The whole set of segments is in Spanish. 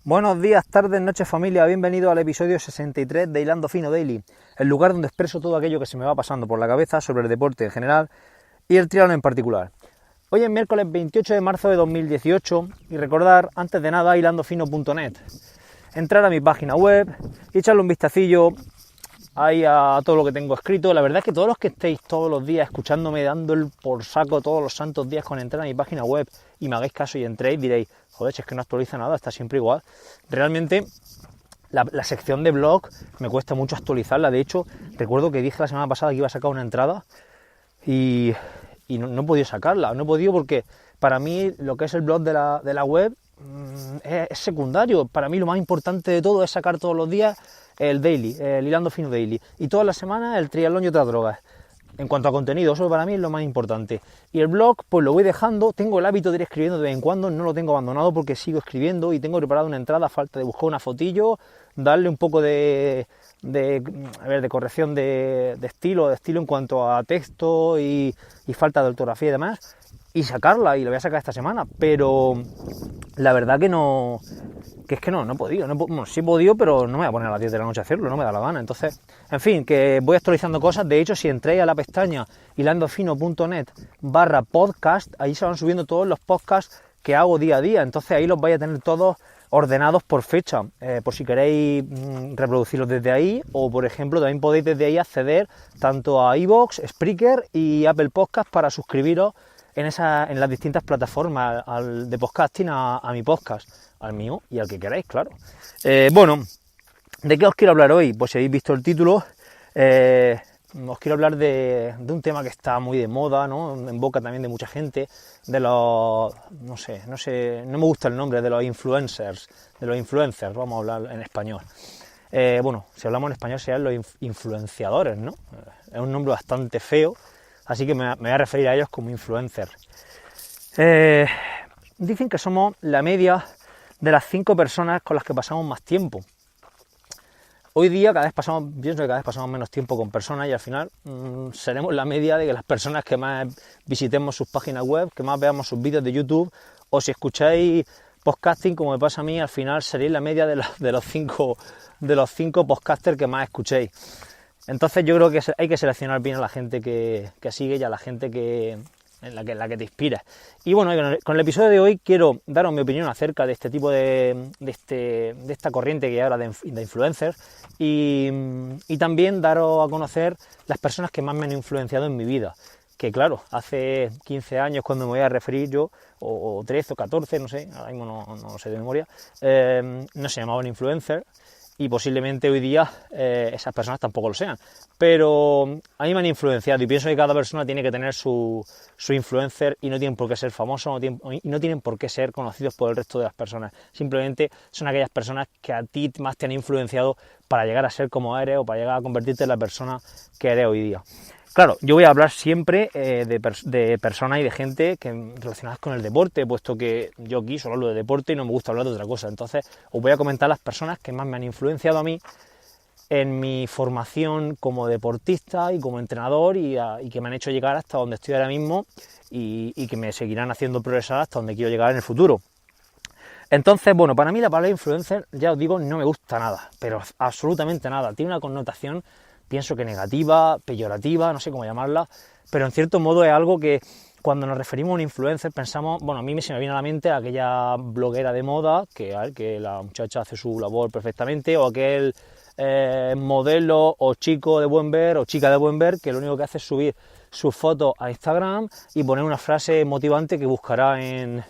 Buenos días, tardes, noches familia, bienvenidos al episodio 63 de Hilando Fino Daily, el lugar donde expreso todo aquello que se me va pasando por la cabeza sobre el deporte en general y el triatlón en particular. Hoy es miércoles 28 de marzo de 2018 y recordar, antes de nada, hilandofino.net, entrar a mi página web y echarle un vistacillo ahí a todo lo que tengo escrito. La verdad es que todos los que estéis todos los días escuchándome, dando el por saco todos los santos días con entrar a mi página web y me hagáis caso y entréis, diréis, joder, si es que no actualiza nada, está siempre igual. Realmente la sección de blog me cuesta mucho actualizarla. De hecho, recuerdo que dije la semana pasada que iba a sacar una entrada y no he podido sacarla. No he podido porque para mí lo que es el blog de la web es secundario. Para mí lo más importante de todo es sacar todos los días el daily, el Hilando Fino Daily, y todas las semanas el triatlón y otras drogas. En cuanto a contenido, eso para mí es lo más importante. Y el blog, pues lo voy dejando. Tengo el hábito de ir escribiendo de vez en cuando, no lo tengo abandonado porque sigo escribiendo y tengo preparado una entrada a falta de buscar una fotillo, darle un poco de corrección de estilo en cuanto a texto y falta de ortografía y demás, y sacarla, y la voy a sacar esta semana. Pero la verdad que no... que es que no he podido, bueno, sí he podido, pero no me voy a poner a las 10 de la noche a hacerlo, no me da la gana. Entonces, en fin, que voy actualizando cosas. De hecho, si entráis a la pestaña hilandofino.net/podcast, ahí se van subiendo todos los podcasts que hago día a día. Entonces ahí los vais a tener todos ordenados por fecha, por si queréis reproducirlos desde ahí, o por ejemplo también podéis desde ahí acceder tanto a iVoox, Spreaker y Apple Podcast para suscribiros en las distintas plataformas de podcasting a mi podcast, al mío y al que queráis, claro. Bueno, ¿de qué os quiero hablar hoy? Pues si habéis visto el título, os quiero hablar de un tema que está muy de moda, ¿no? En boca también de mucha gente, de los, no me gusta el nombre, de los influencers, vamos a hablar en español. Bueno, si hablamos en español serían los influenciadores, ¿no? Es un nombre bastante feo, así que me voy a referir a ellos como influencers. Dicen que somos la media de las 5 personas con las que pasamos más tiempo. Hoy día pienso que cada vez pasamos menos tiempo con personas y al final seremos la media de que las personas que más visitemos sus páginas web, que más veamos sus vídeos de YouTube, o si escucháis podcasting como me pasa a mí, al final seréis la media de los cinco podcasters que más escuchéis. Entonces yo creo que hay que seleccionar bien a la gente que sigue y a la gente en la que te inspira. Y bueno, con el episodio de hoy quiero daros mi opinión acerca de este tipo de esta corriente que hay ahora de influencers y también daros a conocer las personas que más me han influenciado en mi vida. Que claro, hace 15 años cuando me voy a referir yo, o 13 o 14, no sé, ahora mismo no sé de memoria, no se llamaban influencers. Y posiblemente hoy día esas personas tampoco lo sean, pero a mí me han influenciado y pienso que cada persona tiene que tener su influencer y no tienen por qué ser famosos y no tienen por qué ser conocidos por el resto de las personas. Simplemente son aquellas personas que a ti más te han influenciado para llegar a ser como eres o para llegar a convertirte en la persona que eres hoy día. Claro, yo voy a hablar siempre de personas y de gente relacionadas con el deporte, puesto que yo aquí solo hablo de deporte y no me gusta hablar de otra cosa. Entonces os voy a comentar las personas que más me han influenciado a mí en mi formación como deportista y como entrenador y que me han hecho llegar hasta donde estoy ahora mismo y que me seguirán haciendo progresar hasta donde quiero llegar en el futuro. Entonces, bueno, para mí la palabra influencer, ya os digo, no me gusta nada, pero absolutamente nada. Tiene una connotación, pienso que negativa, peyorativa, no sé cómo llamarla, pero en cierto modo es algo que cuando nos referimos a un influencer pensamos, bueno, a mí se me viene a la mente aquella bloguera de moda, que la muchacha hace su labor perfectamente, o aquel modelo o chico de buen ver o chica de buen ver que lo único que hace es subir sus fotos a Instagram y poner una frase motivante que buscará en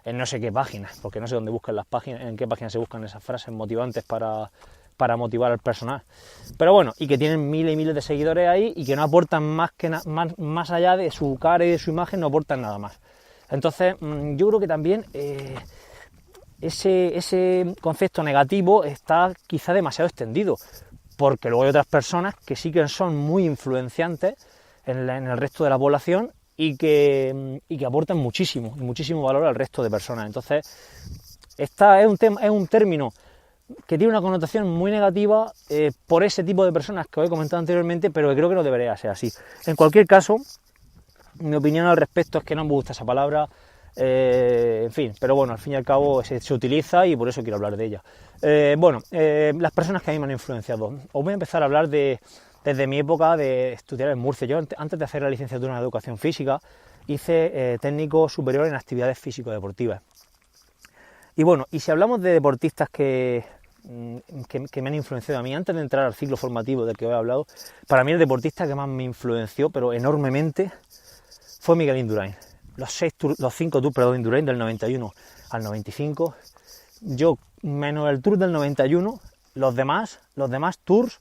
no sé qué páginas, porque no sé dónde buscan las páginas, en qué páginas se buscan esas frases motivantes para motivar al personal. Pero bueno, y que tienen miles y miles de seguidores ahí y que no aportan más allá de su cara y de su imagen, no aportan nada más. Entonces, yo creo que también ese concepto negativo está quizá demasiado extendido, porque luego hay otras personas que sí que son muy influenciantes en el resto de la población y que aportan muchísimo valor al resto de personas. Entonces, es un término que tiene una connotación muy negativa por ese tipo de personas que os he comentado anteriormente, pero que creo que no debería ser así. En cualquier caso, mi opinión al respecto es que no me gusta esa palabra, en fin, pero bueno, al fin y al cabo se utiliza y por eso quiero hablar de ella. Las personas que a mí me han influenciado. Os voy a empezar a hablar desde mi época de estudiar en Murcia. Yo antes de hacer la licenciatura en Educación Física hice técnico superior en actividades físico-deportivas. Y bueno, y si hablamos de deportistas que me han influenciado a mí, antes de entrar al ciclo formativo del que os he hablado, para mí el deportista que más me influenció, pero enormemente, fue Miguel Indurain. Los 5 Tours de Indurain del 91 al 95, yo menos el Tour del 91, los demás Tours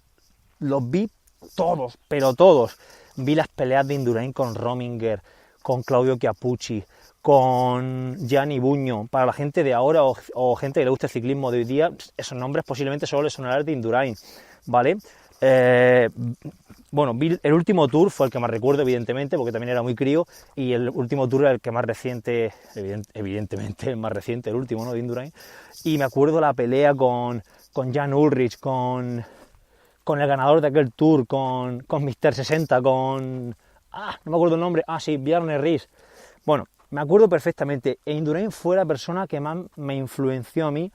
los vi todos, pero todos. Vi las peleas de Indurain con Rominger, con Claudio Chiappucci, con Gianni Bugno. Para la gente de ahora o gente que le gusta el ciclismo de hoy día, esos nombres posiblemente solo les sonarán de Indurain, ¿vale? Vi el último Tour, fue el que más recuerdo, evidentemente, porque también era muy crío, y el último Tour era el que más reciente, evidentemente el más reciente, el último, ¿no?, de Indurain, y me acuerdo la pelea con Jan Ullrich, con el ganador de aquel Tour, con Mr. 60, no me acuerdo el nombre, Bjarne Riis. Bueno, me acuerdo perfectamente, e Indurain fue la persona que más me influenció a mí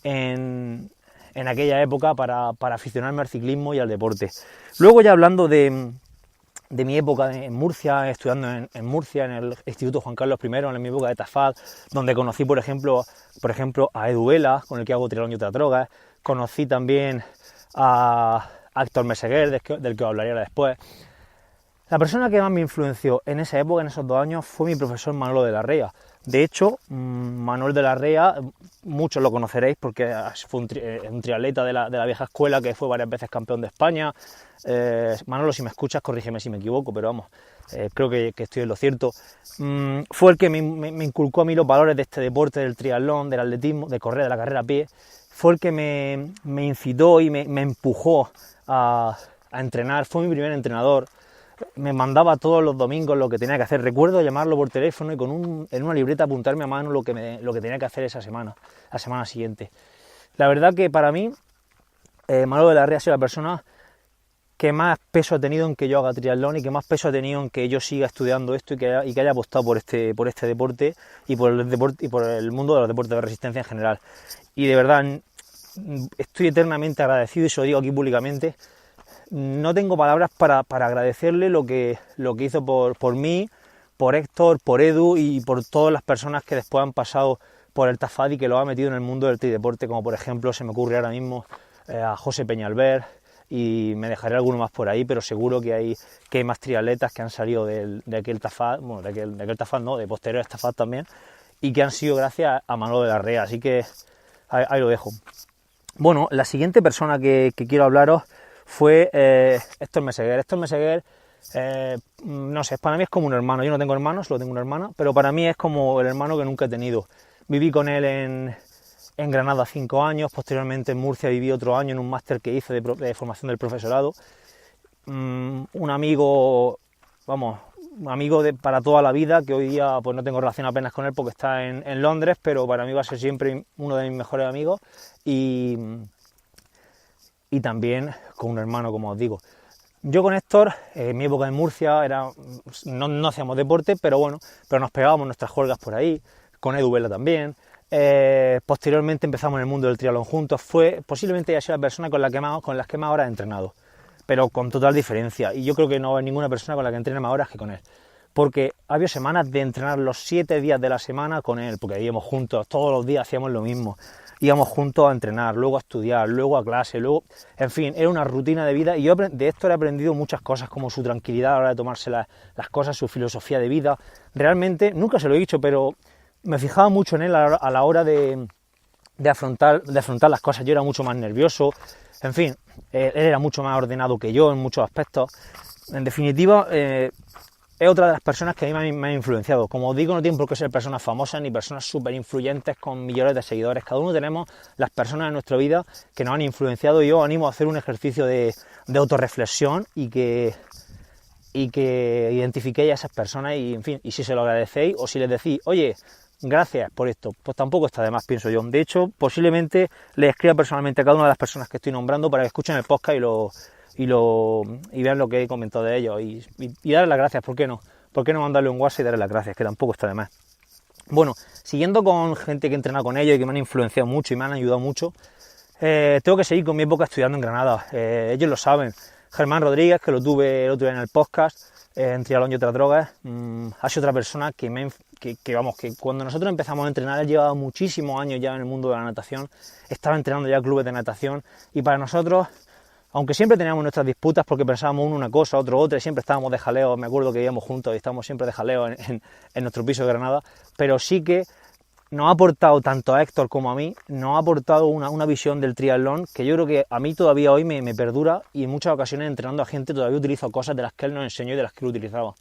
en aquella época para aficionarme al ciclismo y al deporte. Luego, ya hablando de mi época en Murcia, estudiando en Murcia, en el Instituto Juan Carlos I, en mi época de Tafad, donde conocí, por ejemplo, a Edu Vela, con el que hago triatlón y otras drogas. Conocí también a Héctor Meseguer, del que os hablaré después. La persona que más me influenció en esa época, en esos 2 años, fue mi profesor Manolo de la Rea. De hecho, Manuel de la Rea, muchos lo conoceréis porque fue un triatleta de la vieja escuela que fue varias veces campeón de España. Manolo, si me escuchas, corrígeme si me equivoco, pero vamos, creo que estoy en lo cierto. Fue el que me inculcó a mí los valores de este deporte, del triatlón, del atletismo, de correr, de la carrera a pie. Fue el que me incitó y me empujó a entrenar. Fue mi primer entrenador. Me mandaba todos los domingos lo que tenía que hacer. Recuerdo llamarlo por teléfono y en una libreta apuntarme a mano lo que tenía que hacer esa semana, la semana siguiente. La verdad que para mí, Manolo de la Rea ha sido la persona que más peso ha tenido en que yo haga triatlón y que más peso ha tenido en que yo siga estudiando esto y que haya apostado por este deporte y por el mundo de los deportes de resistencia en general. Y de verdad, estoy eternamente agradecido y se lo digo aquí públicamente. No tengo palabras para agradecerle lo que hizo por mí, por Héctor, por Edu y por todas las personas que después han pasado por el Tafad y que lo ha metido en el mundo del trideporte, como por ejemplo se me ocurre ahora mismo a José Peñalver, y me dejaré alguno más por ahí, pero seguro que hay más triatletas que han salido de aquel Tafad, bueno, de aquel Tafad no, de posteriores Tafad también, y que han sido gracias a Manolo de la Rea, así que ahí lo dejo. Bueno, la siguiente persona que quiero hablaros fue Héctor Meseguer. Héctor Meseguer, no sé, para mí es como un hermano. Yo no tengo hermanos, solo tengo una hermana, pero para mí es como el hermano que nunca he tenido. Viví con él en Granada 5 años, posteriormente en Murcia viví otro año en un máster que hice de formación del profesorado. Un amigo, para toda la vida, que hoy día pues no tengo relación apenas con él porque está en Londres, pero para mí va a ser siempre uno de mis mejores amigos. Y también con un hermano, como os digo. Yo con Héctor, en mi época en Murcia, no hacíamos deporte, pero nos pegábamos nuestras juergas por ahí, con Edu Vela también. Posteriormente empezamos en el mundo del triatlón juntos. Posiblemente haya sido la persona con las que más horas he entrenado, pero con total diferencia. Y yo creo que no hay ninguna persona con la que entrene más horas que con él. Porque había semanas de entrenar los 7 días de la semana con él, porque íbamos juntos, todos los días hacíamos lo mismo. Íbamos juntos a entrenar, luego a estudiar, luego a clase, en fin, era una rutina de vida y yo de esto he aprendido muchas cosas, como su tranquilidad a la hora de tomarse las cosas, su filosofía de vida. Realmente, nunca se lo he dicho, pero me fijaba mucho en él a la hora de afrontar las cosas. Yo era mucho más nervioso, en fin, él era mucho más ordenado que yo en muchos aspectos. En definitiva, es otra de las personas que a mí me ha influenciado. Como os digo, no tienen por qué ser personas famosas ni personas súper influyentes con millones de seguidores. Cada uno tenemos las personas en nuestra vida que nos han influenciado y yo os animo a hacer un ejercicio de autorreflexión y que identifiquéis a esas personas y, en fin, y si se lo agradecéis o si les decís, oye, gracias por esto, pues tampoco está de más, pienso yo. De hecho, posiblemente le escriba personalmente a cada una de las personas que estoy nombrando para que escuchen el podcast y vean lo que he comentado de ellos y darles las gracias. ¿Por qué no? ¿Por qué no mandarle un WhatsApp y darle las gracias? Que tampoco está de más. Bueno, siguiendo con gente que entrena con ellos y que me han influenciado mucho y me han ayudado mucho, tengo que seguir con mi época estudiando en Granada. Ellos lo saben. Germán Rodríguez, que lo tuve el otro día en el podcast, en Triatlón y otras drogas, ha sido otra persona que cuando nosotros empezamos a entrenar, él llevaba muchísimos años ya en el mundo de la natación, estaba entrenando ya clubes de natación, y para nosotros, aunque siempre teníamos nuestras disputas porque pensábamos uno una cosa, otro otra, y siempre estábamos de jaleo, me acuerdo que íbamos juntos y estábamos siempre de jaleo en nuestro piso de Granada, pero sí que nos ha aportado tanto a Héctor como a mí, nos ha aportado una visión del triatlón que yo creo que a mí todavía hoy me perdura, y en muchas ocasiones entrenando a gente todavía utilizo cosas de las que él nos enseñó y de las que él utilizaba.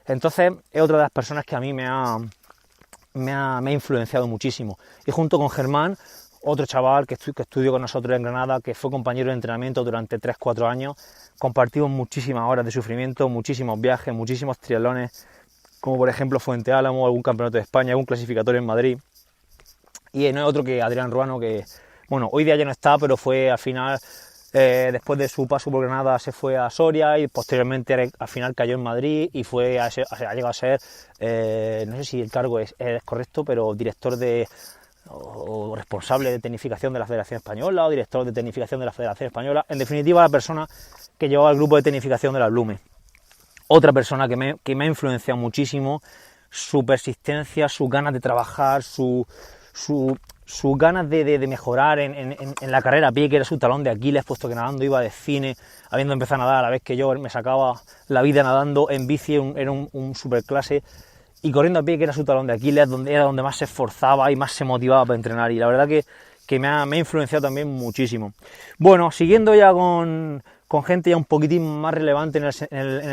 Entonces es otra de las personas que a mí me ha influenciado muchísimo. Y junto con Germán, otro chaval que estudió con nosotros en Granada, que fue compañero de entrenamiento durante 3-4 años, compartimos muchísimas horas de sufrimiento, muchísimos viajes, muchísimos triatlones, como por ejemplo Fuente Álamo, algún campeonato de España, algún clasificatorio en Madrid. Y no es otro que Adrián Ruano, que bueno, hoy día ya no está, pero fue al final, después de su paso por Granada, se fue a Soria y posteriormente al final cayó en Madrid y ha llegado a ser, no sé si el cargo es correcto, pero director o responsable de tecnificación de la Federación Española, o director de tecnificación de la Federación Española, en definitiva la persona que llevaba el grupo de tecnificación de la Blume. Otra persona que me ha influenciado muchísimo, su persistencia, sus ganas de trabajar, sus ganas de mejorar en la carrera a pie, que era su talón de Aquiles, puesto que nadando iba de cine, habiendo empezado a nadar a la vez que yo me sacaba la vida nadando, en bici era un superclase, y corriendo a pie, que era su talón de Aquiles, era donde más se esforzaba y más se motivaba para entrenar, y la verdad que me ha influenciado también muchísimo. Bueno, siguiendo ya con gente ya un poquitín más relevante en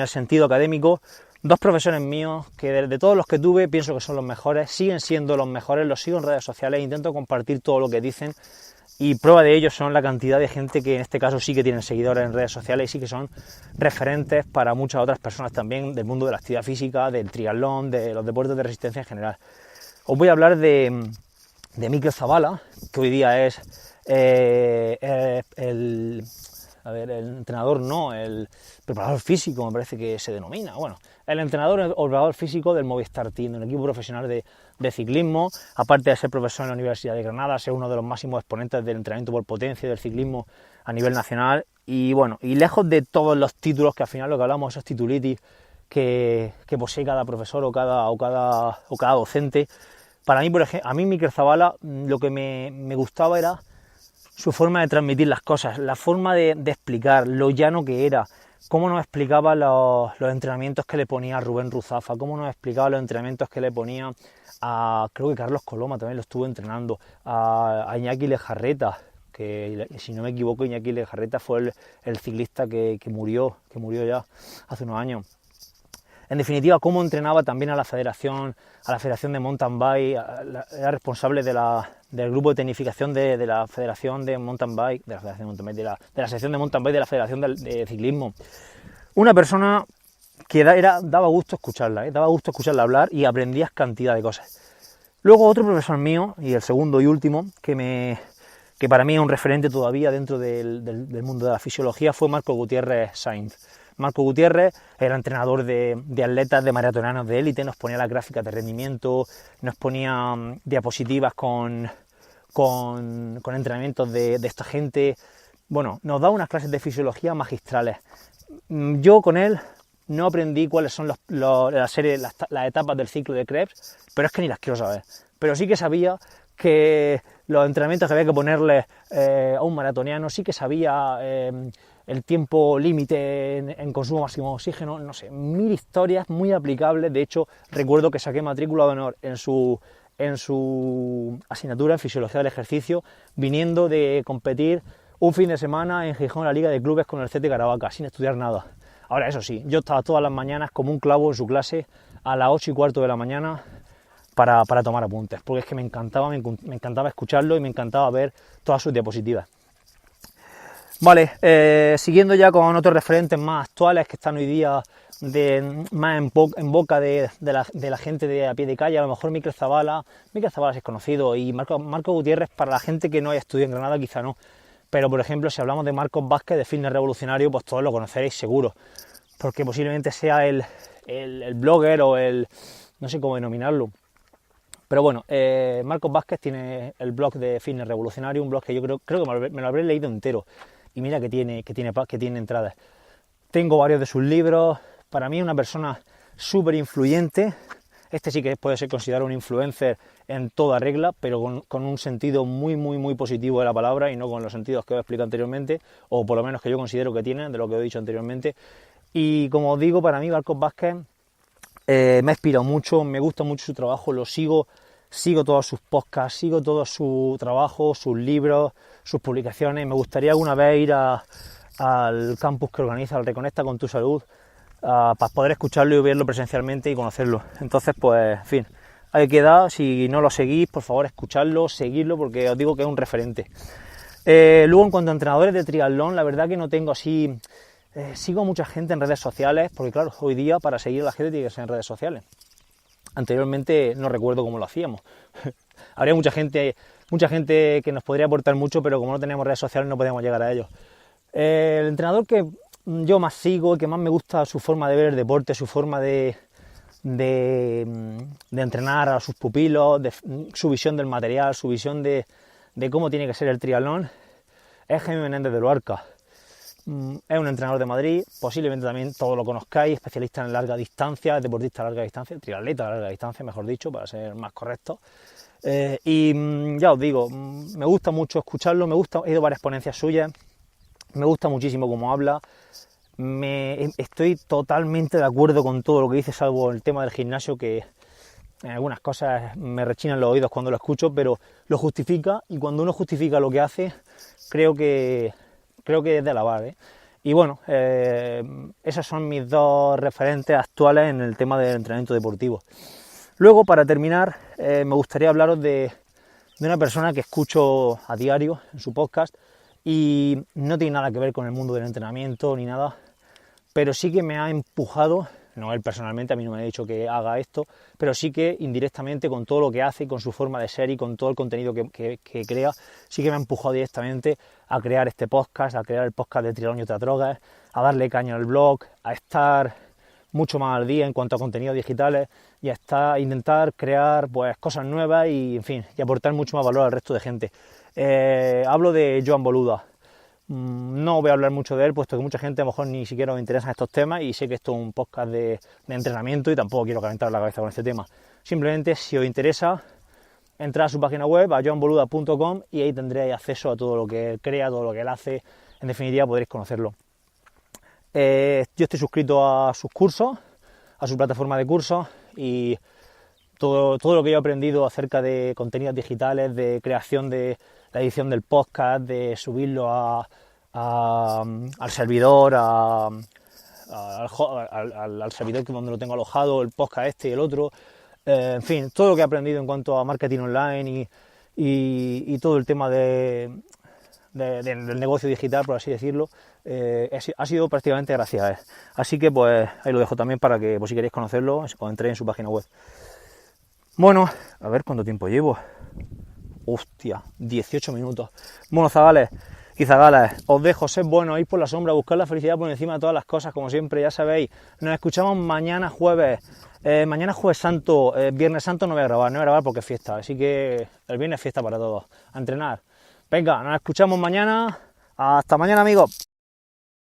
el sentido académico, dos profesores míos que de todos los que tuve pienso que son los mejores, siguen siendo los mejores, los sigo en redes sociales, intento compartir todo lo que dicen, y prueba de ello son la cantidad de gente que en este caso sí que tienen seguidores en redes sociales y sí que son referentes para muchas otras personas también del mundo de la actividad física, del triatlón, de los deportes de resistencia en general. Os voy a hablar de Mikel Zabala, que hoy día es el entrenador, no, el preparador físico, me parece que se denomina, bueno, el entrenador o preparador físico del Movistar Team, del equipo profesional de ciclismo, aparte de ser profesor en la Universidad de Granada, ser uno de los máximos exponentes del entrenamiento por potencia y del ciclismo a nivel nacional, y bueno, y lejos de todos los títulos, que al final lo que hablamos, esos titulitis que posee cada profesor o cada docente, para mí, por ejemplo, a mí Mikel Zabala, lo que me gustaba era su forma de transmitir las cosas, la forma de explicar, lo llano que era, cómo nos explicaba los entrenamientos que le ponía a Rubén Ruzafa, cómo nos explicaba los entrenamientos que le ponía a, creo que Carlos Coloma también lo estuvo entrenando, a Iñaki Lejarreta, que si no me equivoco Iñaki Lejarreta fue el ciclista que murió ya hace unos años. En definitiva, cómo entrenaba también a la Federación de Mountain Bike, era responsable del grupo de tecnificación de la Federación de Mountain Bike, de la sección de Mountain Bike de la Federación de Ciclismo. Una persona que daba gusto escucharla, daba gusto escucharla hablar y aprendías cantidad de cosas. Luego otro profesor mío, y el segundo y último, que para mí es un referente todavía dentro del mundo de la fisiología, fue Marco Gutiérrez Sainz. Marco Gutiérrez era entrenador de atletas, de maratonianos de élite, nos ponía las gráficas de rendimiento, nos ponía diapositivas con entrenamientos de esta gente. Bueno, nos daba unas clases de fisiología magistrales. Yo con él no aprendí cuáles son las etapas del ciclo de Krebs, pero es que ni las quiero saber. Pero sí que sabía que los entrenamientos que había que ponerle a un maratoniano, sí que sabía el tiempo límite en consumo máximo de oxígeno, no sé, 1000 historias muy aplicables. De hecho, recuerdo que saqué matrícula de honor en su asignatura en Fisiología del Ejercicio, viniendo de competir un fin de semana en Gijón, la Liga de Clubes con el CT Caravaca, sin estudiar nada. Ahora, eso sí, yo estaba todas las mañanas como un clavo en su clase a las 8:15 de la mañana para tomar apuntes, porque es que me encantaba escucharlo y me encantaba ver todas sus diapositivas. Vale, siguiendo ya con otros referentes más actuales que están hoy día más en boca de la gente de a pie de calle, a lo mejor Mikel Zabala sí es conocido, y Marco Gutiérrez, para la gente que no haya estudiado en Granada quizá no, pero por ejemplo si hablamos de Marcos Vázquez de Fitness Revolucionario, pues todos lo conoceréis seguro, porque posiblemente sea el blogger o no sé cómo denominarlo, Pero bueno, Marcos Vázquez tiene el blog de Fitness Revolucionario, un blog que yo creo que me lo habré leído entero. Y mira que tiene entradas. Tengo varios de sus libros. Para mí es una persona súper influyente. Este sí que puede ser considerado un influencer en toda regla, pero con un sentido muy, muy, muy positivo de la palabra y no con los sentidos que os he explicado anteriormente, o por lo menos que yo considero que tiene, de lo que he dicho anteriormente. Y como os digo, para mí Marcos Vázquez me ha inspirado mucho, me gusta mucho su trabajo, lo sigo todos sus podcasts, sigo todo su trabajo, sus libros, sus publicaciones. Me gustaría alguna vez ir al campus que organiza el Reconecta con tu Salud, para poder escucharlo y verlo presencialmente y conocerlo. Entonces, pues, en fin, ahí queda. Si no lo seguís, por favor, escuchadlo, seguidlo, porque os digo que es un referente. Luego, en cuanto a entrenadores de triatlón, la verdad que no tengo así... sigo a mucha gente en redes sociales, porque claro, hoy día para seguir a la gente tiene que ser en redes sociales. Anteriormente no recuerdo cómo lo hacíamos. Habría mucha gente que nos podría aportar mucho, pero como no tenemos redes sociales no podemos llegar a ellos. El entrenador que yo más sigo, que más me gusta su forma de ver el deporte, su forma de entrenar a sus pupilos, su visión del material, su visión de cómo tiene que ser el triatlón, es Jaime Menéndez de Luarca. Es un entrenador de Madrid, posiblemente también todos lo conozcáis, especialista en larga distancia, deportista de larga distancia, triatleta de larga distancia, mejor dicho, para ser más correcto. Y ya os digo, me gusta mucho escucharlo, he ido a varias ponencias suyas, me gusta muchísimo cómo habla, estoy totalmente de acuerdo con todo lo que dice, salvo el tema del gimnasio, que en algunas cosas me rechinan los oídos cuando lo escucho, pero lo justifica, y cuando uno justifica lo que hace, creo que es de alabar, ¿eh? Y bueno, esos son mis dos referentes actuales en el tema del entrenamiento deportivo. Luego, para terminar, me gustaría hablaros de una persona que escucho a diario en su podcast y no tiene nada que ver con el mundo del entrenamiento ni nada, pero sí que me ha empujado, no él personalmente, a mí no me ha dicho que haga esto, pero sí que indirectamente con todo lo que hace, con su forma de ser y con todo el contenido que crea, sí que me ha empujado directamente a crear este podcast, a crear el podcast de Triatlón y otras drogas, a darle caña al blog, a estar mucho más al día en cuanto a contenidos digitales y a intentar crear pues cosas nuevas y, en fin, y aportar mucho más valor al resto de gente. Hablo de Joan Boluda. No voy a hablar mucho de él, puesto que mucha gente a lo mejor ni siquiera os interesan estos temas y sé que esto es un podcast de entrenamiento y tampoco quiero calentar la cabeza con este tema. Simplemente, si os interesa, entrad a su página web, a joanboluda.com, y ahí tendréis acceso a todo lo que él crea, todo lo que él hace. En definitiva, podréis conocerlo. Yo estoy suscrito a sus cursos, a su plataforma de cursos, y todo lo que yo he aprendido acerca de contenidos digitales, de creación de la edición del podcast, de subirlo al servidor, al servidor donde lo tengo alojado, el podcast este y el otro, en fin, todo lo que he aprendido en cuanto a marketing online y todo el tema del negocio digital, por así decirlo, ha sido prácticamente gracias a él. Así que pues ahí lo dejo también para que, pues, si queréis conocerlo, os entréis en su página web. Bueno, a ver cuánto tiempo llevo. Hostia, 18 minutos. Bueno, zagales y zagales, os dejo, sed buenos, ir por la sombra, buscar la felicidad por encima de todas las cosas, como siempre, ya sabéis. Nos escuchamos mañana jueves santo, viernes santo no voy a grabar porque es fiesta, así que el viernes es fiesta para todos. A entrenar. Venga, nos escuchamos mañana. Hasta mañana, amigos.